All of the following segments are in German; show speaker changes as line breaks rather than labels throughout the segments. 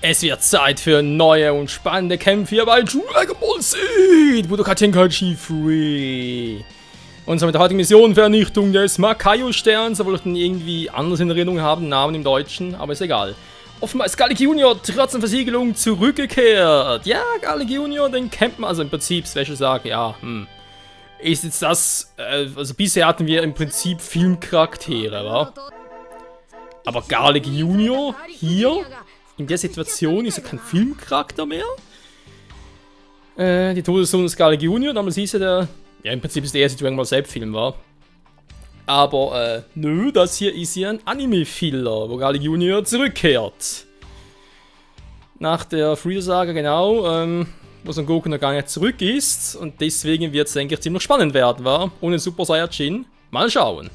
Es wird Zeit für neue und spannende Kämpfe hier bei Dragon Ball Z Budokai Tenkaichi 3. Und zwar mit der heutigen Mission Vernichtung des Makaio-Sterns, obwohl ich den irgendwie anders in Erinnerung habe, den Namen im Deutschen, aber ist egal. Offenbar ist Garlic Junior trotz der Versiegelung zurückgekehrt. Ja, Garlic Junior, den kennt man, also im Prinzip, Special sagt, ja, ist jetzt das, also bisher hatten wir im Prinzip Filmcharaktere, wa? Aber Garlic Junior hier, in der Situation ist er kein Filmcharakter mehr. Die Todessohn des Garlic Junior, damals hieß er der, ja im Prinzip ist der erste Dragon Ball Z-Film war. Aber, nö, das hier ist ja ein Anime-Filler, wo Garlic Junior zurückkehrt. Nach der Freezer-Saga, genau, wo Son Goku noch gar nicht zurück ist. Und deswegen wird es, denke ich, ziemlich spannend werden, wa? Ohne Super Saiyajin. Mal schauen.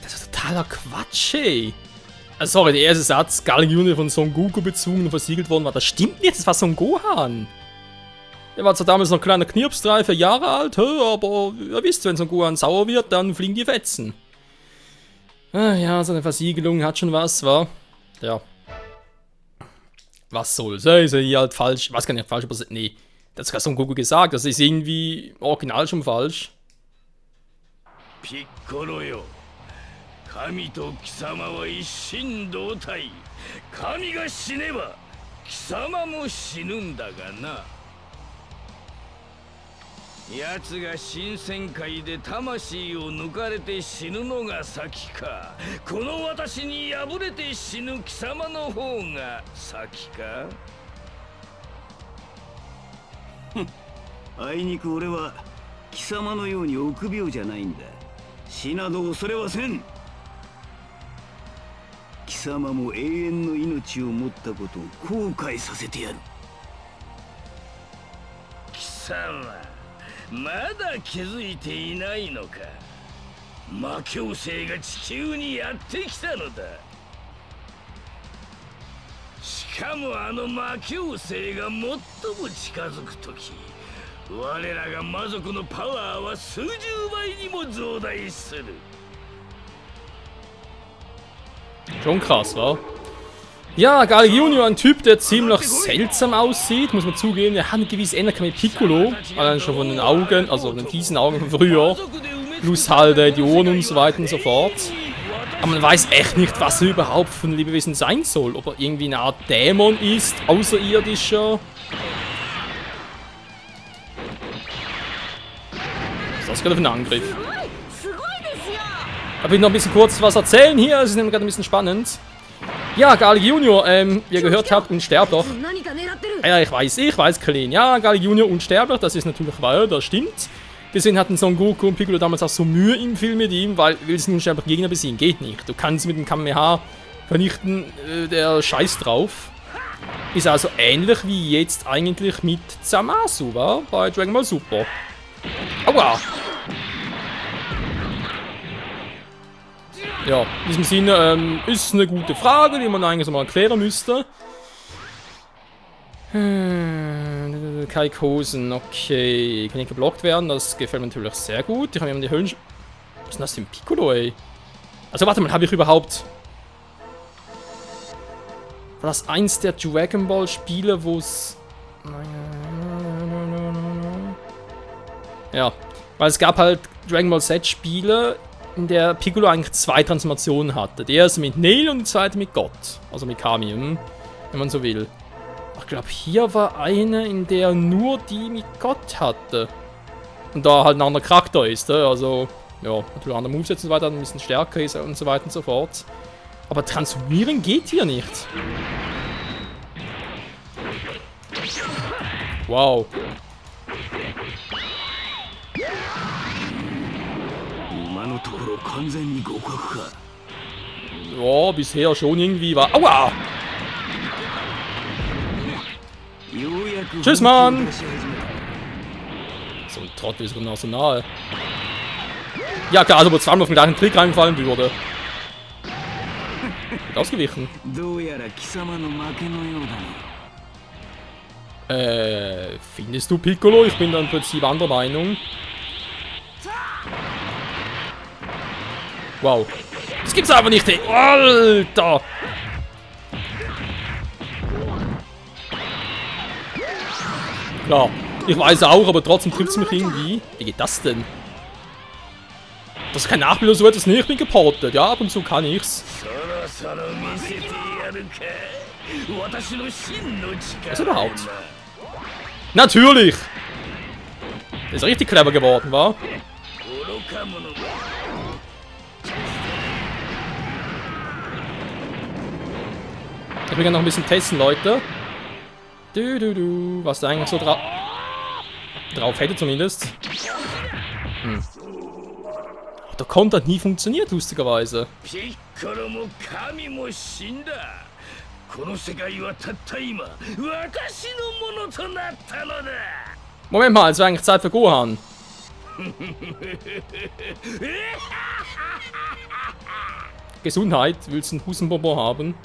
Das ist totaler Quatsch, ey. Sorry, der erste Satz, Garlic Junior von Son Goku bezogen und versiegelt worden war, das stimmt nicht, das war Son Gohan. Er war zwar damals noch ein kleiner Knirps, 3, 4 Jahre alt, aber ihr wisst, wenn Son Gohan sauer wird, dann fliegen die Fetzen. Ah, ja, so eine Versiegelung hat schon was, wa? Ja. Was soll's? Ist ja halt falsch. Ich weiß gar nicht, falsch, aber nee. Das hat Son Goku gesagt. Das ist irgendwie original schon falsch.
Piccolo yo. Kami to Kisama wa isshin doutai. Kami ga shineba, Kisama mo shinun da ga na. Yatsu ga Shinsenkai de tamashii o nukarete shinu no ga saki ka, kono watashi ni yaburete shinu Kisama no hou ga saki ka?
あいにく俺は貴様のように臆病じゃないんだ。死など恐れはせん。貴様も永遠の命を持ったことを後悔させてやる。
貴様、まだ気づいていないのか。魔境星が地球にやってきたのだ。しかもあの魔境星が最も近づくとき、我らが魔族のパワーは数十倍にも増大する。
Schon krass, wa? Ja, Garlic Junior, ein Typ, der ziemlich seltsam aussieht, muss man zugeben. Er hat eine gewisse Ähnlichkeit mit Piccolo, allein schon von den Augen, also den fiesen Augen von früher. Plus halt die Ohren und so weiter und so fort. Aber man weiß echt nicht, was er überhaupt von Lebewesen sein soll. Ob er irgendwie eine Art Dämon ist, außerirdischer. Was ist das gerade für ein Angriff? Da will ich noch ein bisschen kurz was erzählen hier, es ist nämlich gerade ein bisschen spannend. Ja, Garlic Junior, wie ihr gehört habt, unsterblich. Ja, ich weiß, Kalin. Ja, Garlic Junior unsterblich, das ist natürlich wahr, das stimmt. Deswegen hatten Son Goku und Piccolo damals auch so Mühe im Film mit ihm, weil willst du einen unsterblichen Gegner besiegen? Geht nicht. Du kannst mit dem Kamehameha vernichten, der Scheiß drauf. Ist also ähnlich wie jetzt eigentlich mit Zamasu, war bei Dragon Ball Super. Aua! Ja, in diesem Sinne ist eine gute Frage, die man eigentlich so mal erklären müsste. Kaikosen, okay. Kann nicht geblockt werden, das gefällt mir natürlich sehr gut. Ich habe mir die Höllen... Was ist denn das für ein Piccolo, ey? Also warte mal, habe ich überhaupt... War das eins der Dragon Ball Spiele, wo es... Ja, weil es gab halt Dragon Ball Z Spiele, in der Piccolo eigentlich 2 Transformationen hatte. Die erste mit Nail und die zweite mit Gott. Also mit Kami, wenn man so will. Ich glaube, hier war eine, in der nur die mit Gott hatte. Und da halt ein anderer Charakter ist, also, ja, natürlich andere Movesets und so weiter, ein bisschen stärker ist und so weiter und so fort. Aber transformieren geht hier nicht. Wow. Ja, bisher schon irgendwie war... Aua! Tschüss, Mann! So ein Trottel ist noch so nahe. Ja klar, also wo zweimal auf den gleichen Trick reingefallen würde. Gut ausgewichen.
どうやら貴様の負けのようだな。
Findest du Piccolo? Ich bin da im Prinzip anderer Meinung. Wow. Das gibt's aber nicht, ey. Alter! Klar, ich weiß auch, aber trotzdem trifft es mich irgendwie. Wie geht das denn? Das ist kein Nachbilder, so etwas nicht, ich bin geportet. Ja, ab und zu kann ich's. Was überhaupt? Natürlich! Das ist richtig clever geworden, wa? Ich will gerne noch ein bisschen testen, Leute. Was da eigentlich so drauf hätte zumindest. Der Konter hat nie funktioniert, lustigerweise. Moment mal, es wäre eigentlich Zeit für Gohan. Gesundheit, willst du einen Hustenbonbon haben?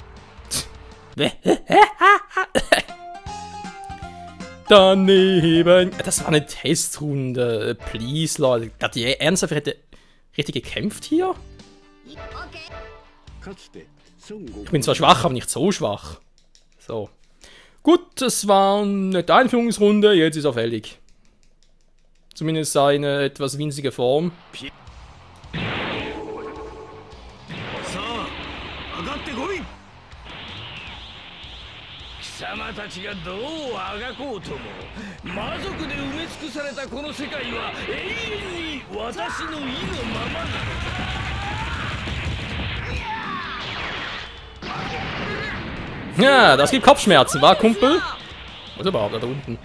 Daneben. Das war eine Testrunde. Please, Leute. Hat die ernsthaft richtig gekämpft hier? Ich bin zwar schwach, aber nicht so schwach. So. Gut, das war eine Einführungsrunde. Jetzt ist er fällig. Zumindest seine etwas winzige Form.
貴様たちがどうあがこうとも魔族で埋め尽くされたこの世界は永遠に私の意のままなのだ。
Ja, das gibt Kopfschmerzen, war Kumpel? Was überhaupt da unten?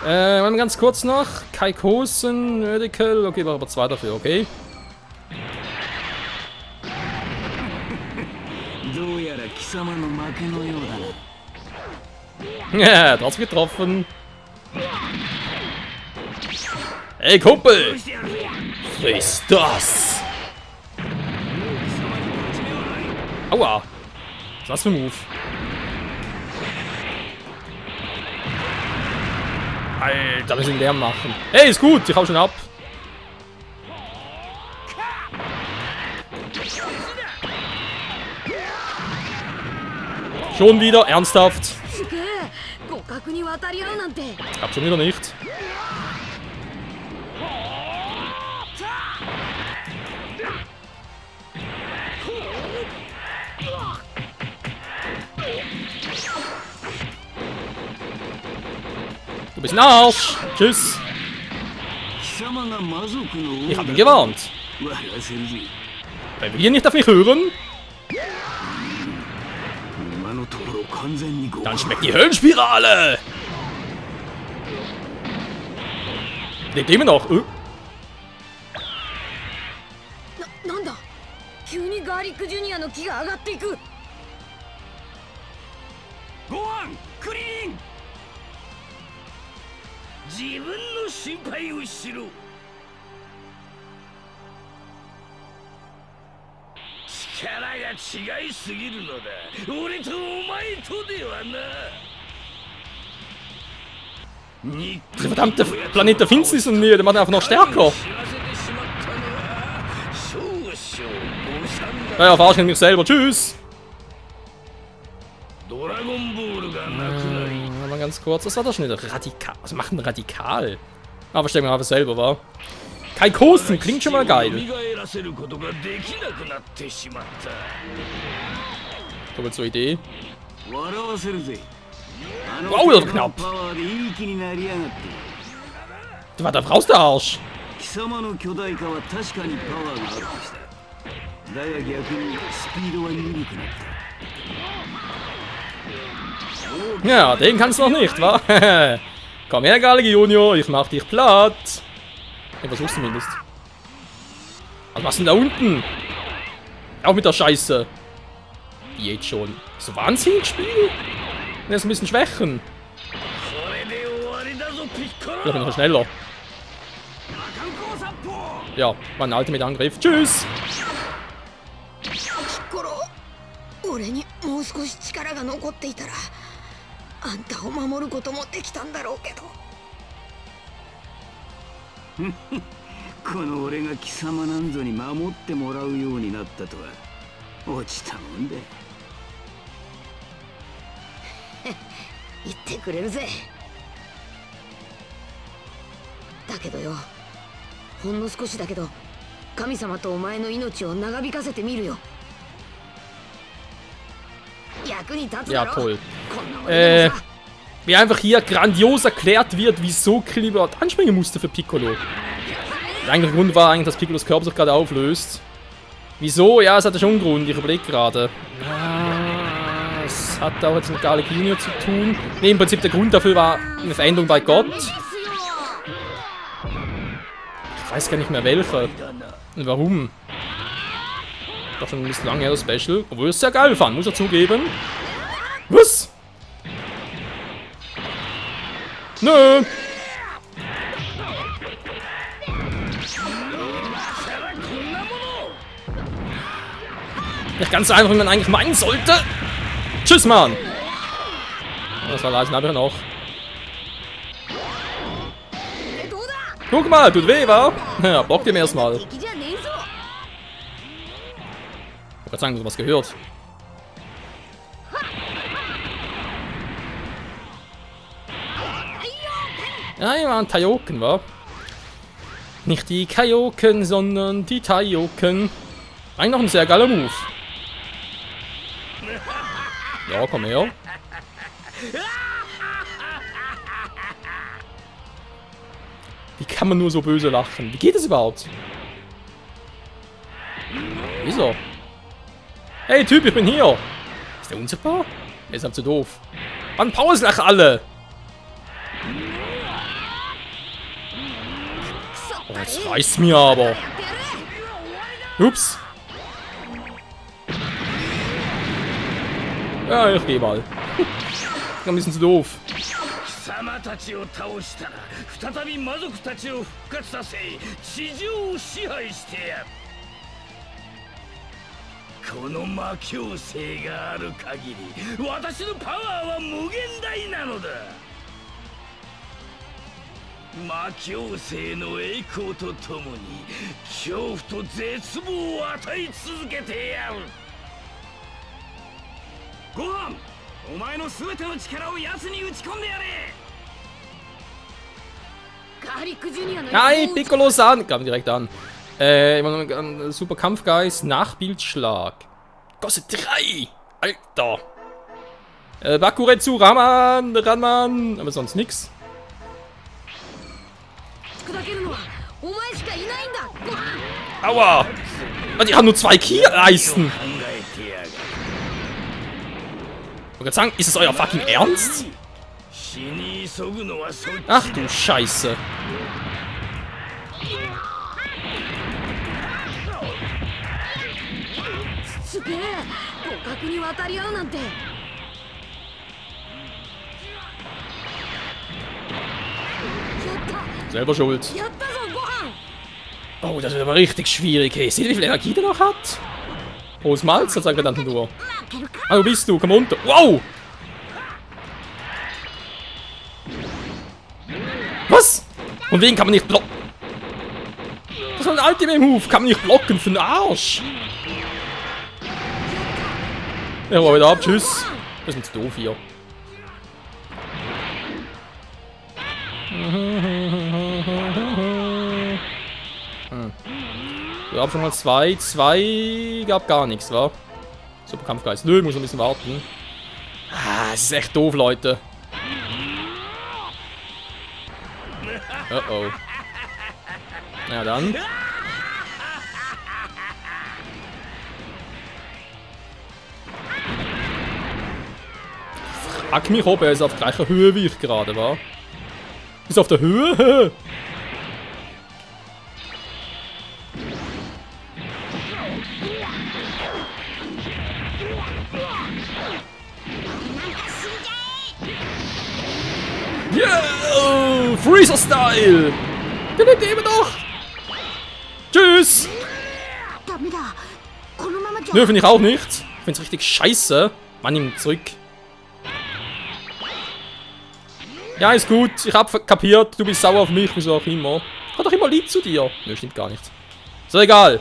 Mal ganz kurz noch. Kai Kosen, Medical. Okay, war aber 2 dafür, okay. Ja, trotzdem getroffen. Hey Kumpel! Friss das! Aua! Was ist das für ein Move? Alter, wir müssen Lärm machen. Hey, ist gut, ich hau schon ab. Schon wieder, ernsthaft. Hab schon wieder nicht. Du bist ein Arsch. Tschüss. Ich hab ihn gewarnt. Wenn wir hier nicht auf mich hören, dann schmeckt die Höllenspirale. Lebt immer noch. Der verdammte Planet der Finsternis und mir, der macht einfach noch stärker. Naja, verarschen mich selber. Tschüss. Mal ganz kurz, was war das schon wieder? Radikal. Was macht ein Radikal? Aber stellen wir mal selber, wa? Kai Kosten, klingt schon mal geil. Kommen wir zur Idee. Wow, das war knapp. Du war da raus, der Arsch. Ja, den kannst du noch nicht, wa? Komm her, Galge Junior, ich mach dich platt. Ich versuch's zumindest. Was machst du denn da unten? Auch mit der Scheiße. Wie jetzt schon. So wahnsinnig Spiel? Jetzt ein bisschen schwächen. Ich bin noch schneller. ja, war ein Ultimate-Angriff. Tschüss!
ピッコロ、俺にもう少し力が残っていたらあんたを守ることもできたんだろうけど。
この俺が貴様なんぞに守ってもらうようになったとは落ちたもんだ。
言ってくれるぜ。だけどよ、ほんの少しだけど神様とお前の命を長引かせてみるよ。役に立つだ
Ja,
ろ。
toll.
こんな俺でもさ。
Wie einfach hier grandios erklärt wird, wieso Krillin überhaupt anspringen musste für Piccolo. Der eigentliche Grund war eigentlich, dass Piccolos Körper sich gerade auflöst. Wieso? Ja, es hatte schon einen Grund, ich überlege gerade. Es hat auch jetzt mit Garlic Junior zu tun. Ne, im Prinzip der Grund dafür war eine Veränderung bei Gott. Ich weiß gar nicht mehr welcher. Und warum. Doch schon ein bisschen lange her das Special. Obwohl ich es sehr geil fand, muss ich zugeben. Was? Nö. Nicht ganz so einfach, wie man eigentlich meinen sollte. Tschüss, Mann. Das war leicht nachher noch. Guck mal, tut weh, wa? Ja, bock dem erstmal. Ich wollte gerade sagen, du hast was gehört. Ja, die waren Taioken, wa? Nicht die Kaioken, sondern die Taioken. Eigentlich noch ein sehr geiler Move. Ja, komm her. Wie kann man nur so böse lachen? Wie geht das überhaupt? Wieso? Hey Typ, ich bin hier. Ist der unsichtbar? Der ist halt zu doof. Mann, Pauslach alle! Oh, jetzt reicht's mir aber. Ups. Ja, ich geh mal. Ist ein bisschen zu doof.
貴様たちを倒したら再び魔族たちを復活させ地上を支配してやる。この魔境星がある限り私のパワーは無限大なのだ。魔境星の栄光とともに恐怖と絶望を与え続けてやる。ごはん、お前の全ての力を奴に打ち込んでやれ。
Nein, Piccolo-san! Kam direkt an. Super Kampfgeist, Nachbildschlag. Kostet 3! Alter! Bakuretsu, Ranman! Aber sonst nix. Aua! Die haben nur 2 Ki-Leisten! Ich wollte sagen, ist es euer fucking Ernst? Ach du Scheiße. Selber schuld. Oh, das ist aber richtig schwierig. Hey, seht ihr, wie viel Energie der noch hat? Großes Malz, das sagt er dann nur. Ah, wo bist du? Komm runter. Wow! Was? Und wen kann man nicht blocken? Das war ein Ultimate-Move. Kann man nicht blocken für den Arsch. Ja, hol wieder ab. Tschüss. Das ist mir zu doof hier. Wir haben schon mal 2. 2 gab gar nichts, wa? Super Kampfgeist. Nö, muss ein bisschen warten. Ah, es ist echt doof, Leute. Oh oh. Na dann. Frag mich, ob er ist auf gleicher Höhe wie ich gerade war. Ist auf der Höhe? Yeah! Freezer-Style! Den nehmen doch! Tschüss!
ダメだ。このままじゃ。
Nö, finde ich auch nicht. Ich finde es richtig scheiße. Mann, ihm zurück. Ja, ist gut. Ich hab kapiert. Du bist sauer auf mich, wieso auch immer. Ich hab doch immer lieb zu dir. Nö, stimmt gar nicht. So, egal.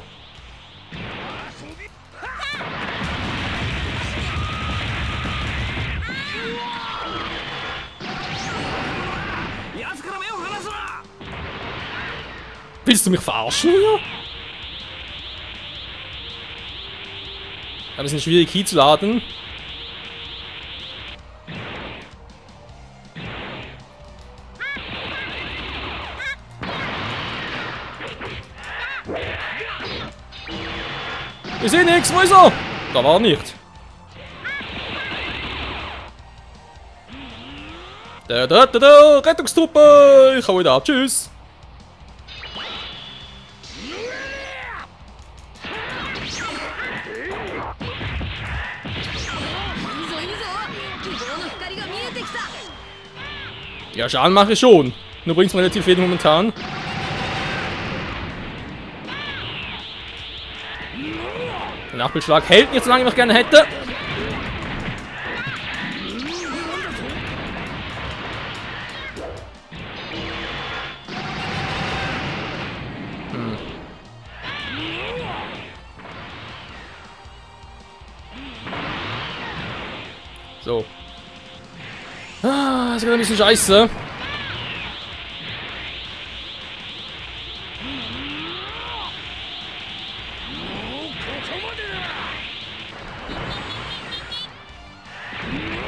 Willst du mich verarschen hier? Aber es ist schwierig hier zu laden. Ich sehe nichts, wo ist er? Da war er nicht. Da, Rettungstruppe! Ich hau wieder ab, tschüss! Ja, Schaden mache ich schon. Nur bringt's mir relativ wenig momentan. Der Nachbildschlag hält nicht so lange, wie ich gerne hätte. So. Ah, ist gerade ein bisschen scheiße.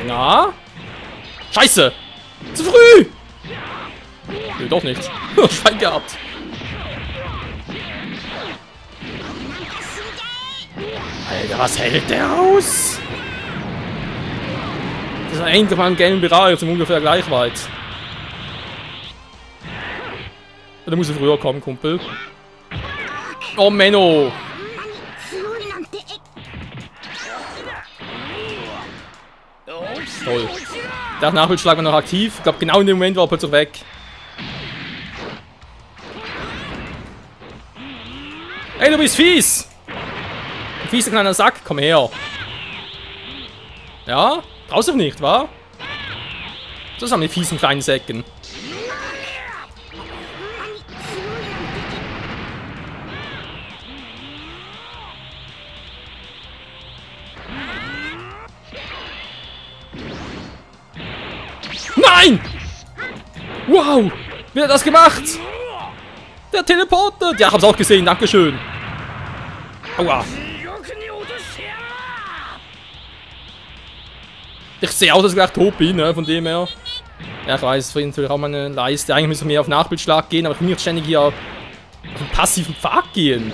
Na? Scheiße! Zu früh! Nee, doch nicht. Schwein gehabt. Alter, was hält der aus? Das ist eigentlich mal im gelben Bereich, zum ungefähr gleich weit. Da muss er früher kommen, Kumpel. Oh, Menno! Toll. Der Nachbildschlag war noch aktiv. Ich glaube, genau in dem Moment war er plötzlich weg. Ey, du bist fies! Ein fieser kleiner Sack, komm her. Ja? Brauchst du nicht, wa? Das haben die fiesen kleinen Säcken. Nein! Wow! Wer hat das gemacht? Der teleportet! Ja, ich hab's auch gesehen, dankeschön. Aua. Ich sehe aus, dass ich gleich tot bin, ne, von dem her. Ja, ich weiß, für ihn natürlich auch meine Leiste. Eigentlich müssen wir mehr auf Nachbildschlag gehen, aber ich will nicht ständig hier auf einen passiven Pfad gehen.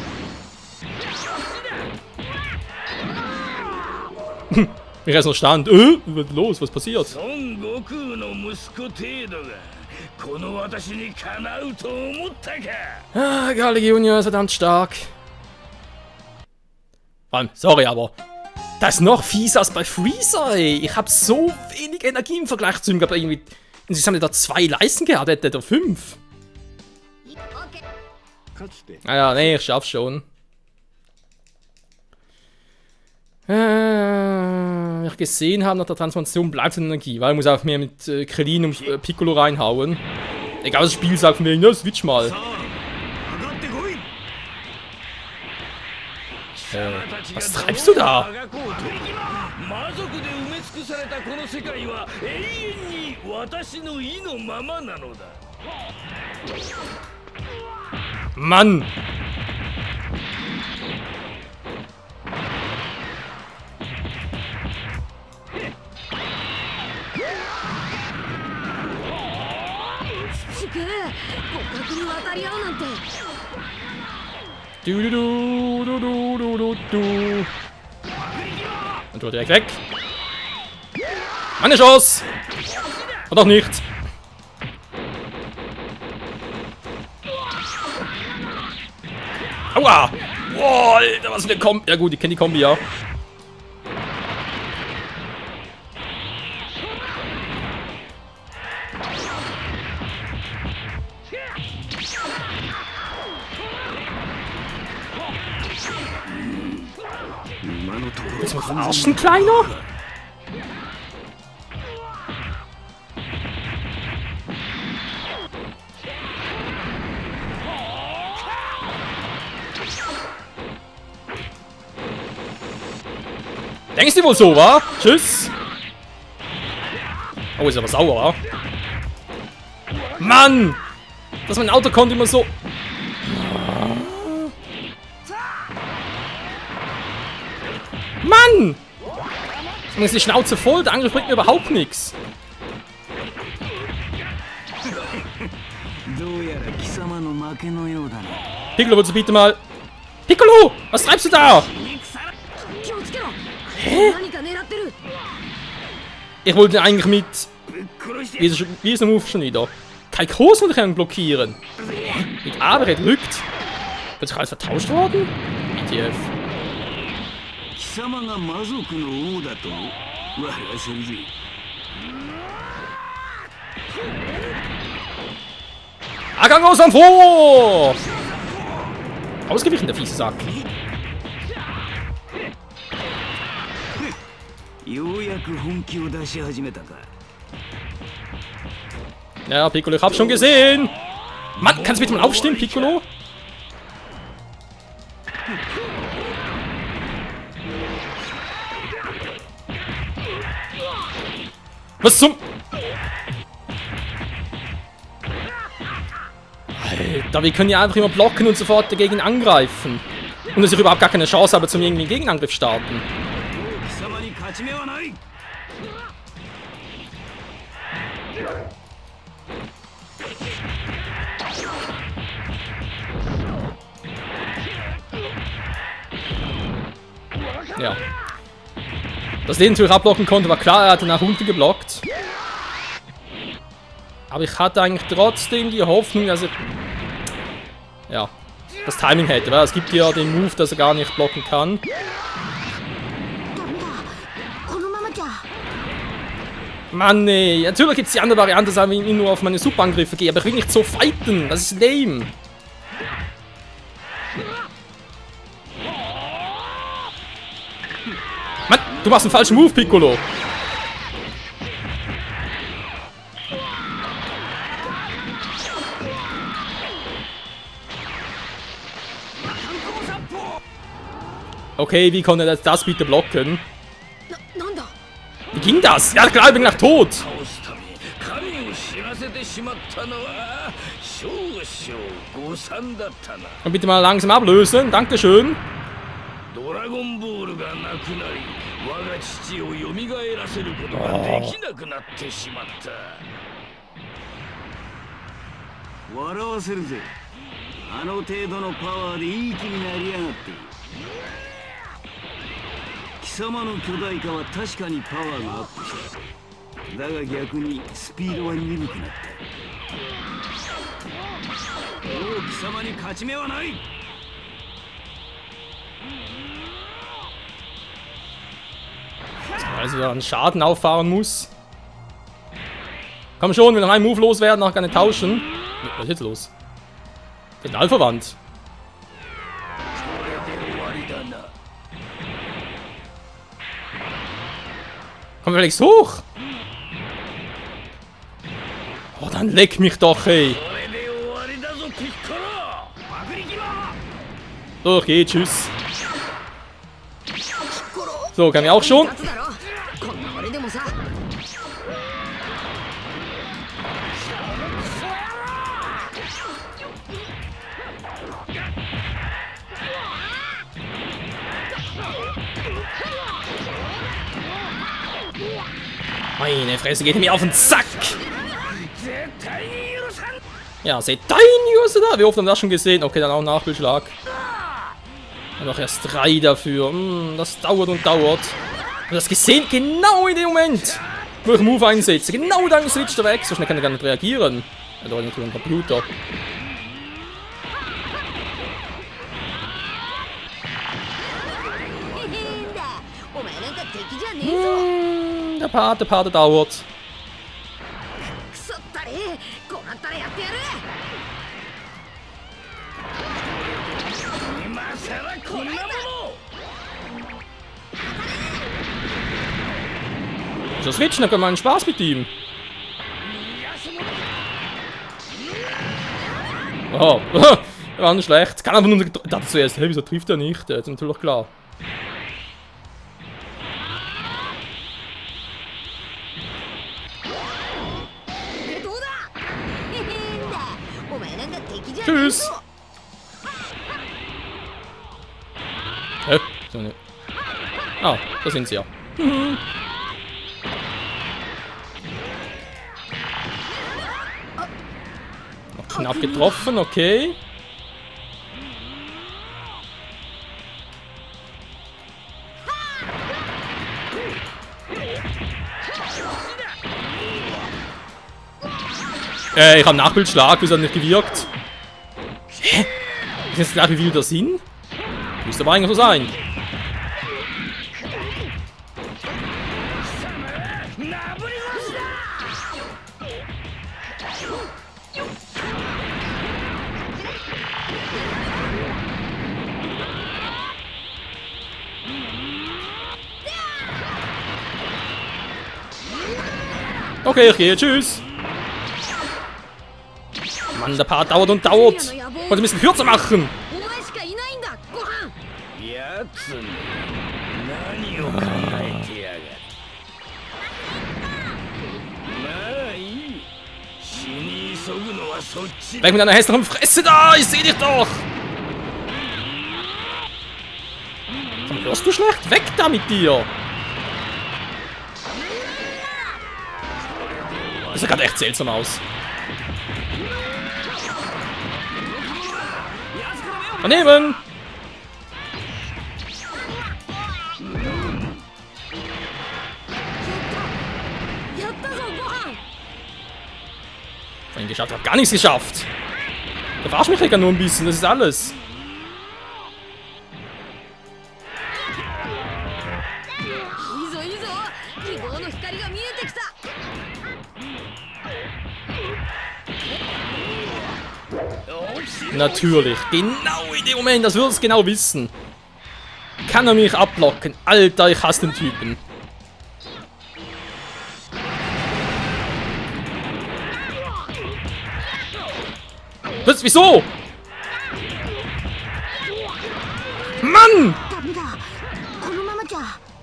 Wie er jetzt noch stand. Was ist los? Was passiert? Ah, egal, Junior ist verdammt stark. Sorry, aber das ist noch fieser als bei Freezer, ey. Ich hab so wenig Energie im Vergleich zu ihm gehabt. Irgendwie insgesamt hat er 2 Leisten gehabt, hätte er 5. Naja, nee, ich schaff's schon. Wie ich gesehen habe, nach der Transformation bleibt seine Energie, weil er muss einfach mehr mit Krillin und Piccolo reinhauen. Egal, das Spiel sagt von mir, ne, switch mal. Was treibst du da? Mann! Du. Und du direkt weg. Meine Chance! Hat auch nicht. Aua! Boah, Alter, was für eine Kombi. Ja gut, ich kenne die Kombi, ja.
今のところ
Willst du mich verarschen, Kleiner? Denkst du wohl so, wa? Tschüss. Oh, ist aber sauer, wa? Mann! Dass mein Auto kommt immer so... Mann! Dann ist die Schnauze voll, der Angriff bringt mir überhaupt nichts.
どうやら貴様の負けのようだな。
Piccolo, willst du bitte mal... Piccolo! Was treibst du da? Hä? Ich wollte eigentlich mit... Wie ist der Move schon wieder? Kein Kurs wollte ich blockieren. Mit A, der drückt. Wird sich alles vertauscht worden? ETF.
貴様が魔族の王だと笑わせるぜ。
Abgang aus am Vor! Ausgewichen, der fiese Sack.
ようやく本気を出し始めたか。
Ja, Piccolo, ich hab's schon gesehen. Mann, kannst du bitte mal aufstehen, Piccolo? Was zum... Alter, wir können ja einfach immer blocken und sofort dagegen angreifen. Und dass ich überhaupt gar keine Chance habe, zum irgendwie Gegenangriff starten.
貴様に勝ち目はない。
Ja. Dass den natürlich abblocken konnte, war klar, er hatte nach unten geblockt. Aber ich hatte eigentlich trotzdem die Hoffnung, dass er... Ja, das Timing hätte, weil es gibt ja den Move, dass er gar nicht blocken kann. Mann, ey. Natürlich gibt es die andere Variante, dass ich nur auf meine Superangriffe gehe, aber ich will nicht so fighten. Das ist lame. Mann, du machst einen falschen Move, Piccolo. Okay, wie konnte er das bitte blocken? Wie ging das? Ja, klar, ich bin nach tot. Und bitte mal langsam ablösen. Dankeschön.
ドラゴンボールがなくなり、我が父を蘇らせることができなくなってしまった。
笑わせるぜ。あの程度のパワーでいい気になりやがって。貴様の巨大化は確かにパワーがアップした。だが逆にスピードは鈍くなった。もう貴様に勝ち目はない。
Also wieder einen Schaden auffahren muss. Komm schon, will noch einen Move loswerden, noch gerne tauschen. Was ist jetzt los? Das ist ein Allverwandt. Komm vielleicht hoch! Oh, dann leck mich doch, ey! So, okay, tschüss. So, kann ich auch schon. Meine Fresse, geht mir auf den Sack! Ja, seht dein User da! Wie oft haben wir das schon gesehen? Okay, dann auch Nachbildschlag. Noch erst 3 dafür. Das dauert und dauert. Ich habe das gesehen, genau in dem Moment, wo ich Move einsetze. Genau dann switcht er weg. So schnell kann er gar nicht reagieren. Ja, da ist natürlich ein Computer. Der Pate dauert. So switchen, dann kann man einen Spaß mit ihm. Oh, war nicht schlecht. Kann aber nur dachte zuerst, hey, wieso trifft er nicht? Das ist natürlich klar. Tschüss! So nicht. Ah, da sind sie ja. Noch knapp getroffen, okay. Ich habe Nachbildschlag, wieso hat nicht gewirkt? Hä? Ist jetzt gleich wie viel da sind? Müsste aber eigentlich so sein. Okay, ich gehe. Tschüss. Mann, der Part dauert und dauert. Und wir müssen kürzer machen.
やつめ何を考えてやがる。まあいい。死に急ぐのはそっちだ。
Weg mit deiner hässlichen Fresse da! Ich seh dich doch! Hörst du schlecht? Weg da mit dir! Das sieht gerade echt seltsam aus. Daneben! Vorhin geschafft, ich hab gar nichts geschafft! Der verarscht mich ja nur ein bisschen, das ist alles. Natürlich, genau in dem Moment, das würde es genau wissen. Kann er mich ablocken? Alter, ich hasse den Typen. Was? Wieso? Mann!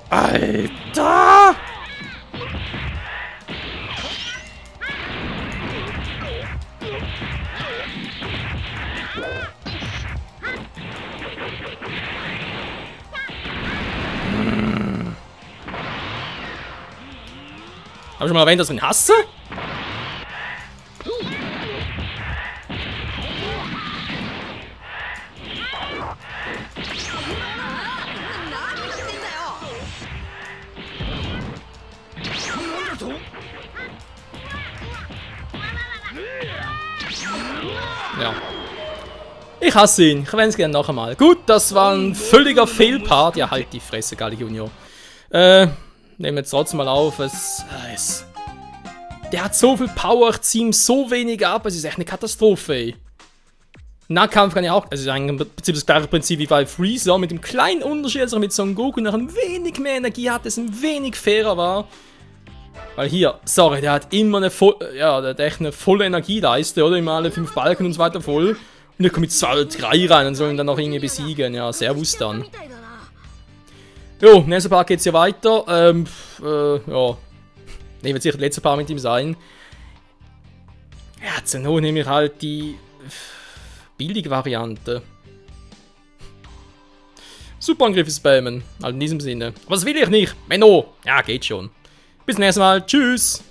Alter! Hab ich schon mal erwähnt, dass ich ihn hasse? Ja. Ich hasse ihn. Ich erwähne es gerne noch einmal. Gut, das war ein völliger Fehlpart. Ja, halt die Fresse, Gali Junior. Nehmen wir jetzt trotzdem mal auf. Der hat so viel Power, ich ziehe ihm so wenig ab. Es ist echt eine Katastrophe, ey. Nahkampf kann ja auch. Also im Prinzip das gleiche Prinzip wie bei Freezer. Mit dem kleinen Unterschied, dass er mit Son Goku noch ein wenig mehr Energie hat, es ein wenig fairer war. Weil hier, sorry, der hat immer eine der hat echt eine volle Energieleiste, oder? Immer alle 5 Balken und so weiter voll. Und ich komme mit 2 oder 3 rein und sollen dann noch irgendwie besiegen. Ja, servus dann. Jo, nächster Part geht's ja weiter. Ja. Ne, wird sicher der letzte Part mit ihm sein. Ja, zur Not nehme ich halt die billige Variante. Superangriffe spammen. Halt in diesem Sinne. Was will ich nicht? Menno. Ja, geht schon. Bis zum nächsten Mal. Tschüss.